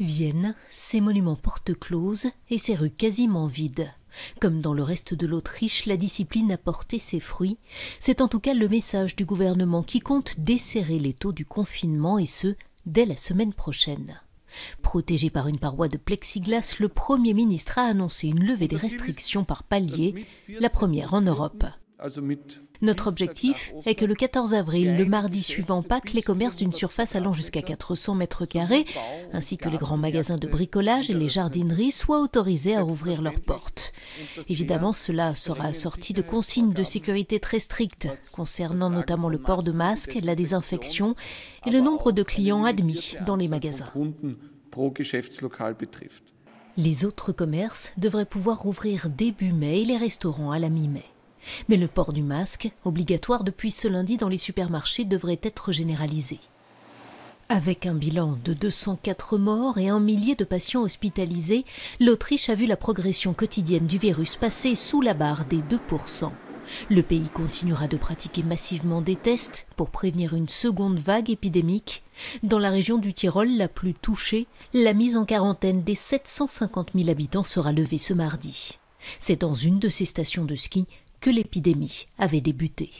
Vienne, ses monuments porte closes et ses rues quasiment vides. Comme dans le reste de l'Autriche, la discipline a porté ses fruits. C'est en tout cas le message du gouvernement qui compte desserrer les taux du confinement et ce, dès la semaine prochaine. Protégé par une paroi de plexiglas, le Premier ministre a annoncé une levée des restrictions par palier, la première en Europe. Notre objectif est que le 14 avril, le mardi suivant Pâques, les commerces d'une surface allant jusqu'à 400 mètres carrés, ainsi que les grands magasins de bricolage et les jardineries, soient autorisés à rouvrir leurs portes. Évidemment, cela sera assorti de consignes de sécurité très strictes, concernant notamment le port de masques, la désinfection et le nombre de clients admis dans les magasins. Les autres commerces devraient pouvoir rouvrir début mai et les restaurants à la mi-mai. Mais le port du masque, obligatoire depuis ce lundi dans les supermarchés, devrait être généralisé. Avec un bilan de 204 morts et 1 millier de patients hospitalisés, l'Autriche a vu la progression quotidienne du virus passer sous la barre des 2%. Le pays continuera de pratiquer massivement des tests pour prévenir une seconde vague épidémique. Dans la région du Tyrol la plus touchée, la mise en quarantaine des 750 000 habitants sera levée ce mardi. C'est dans une de ces stations de ski que l'épidémie avait débuté.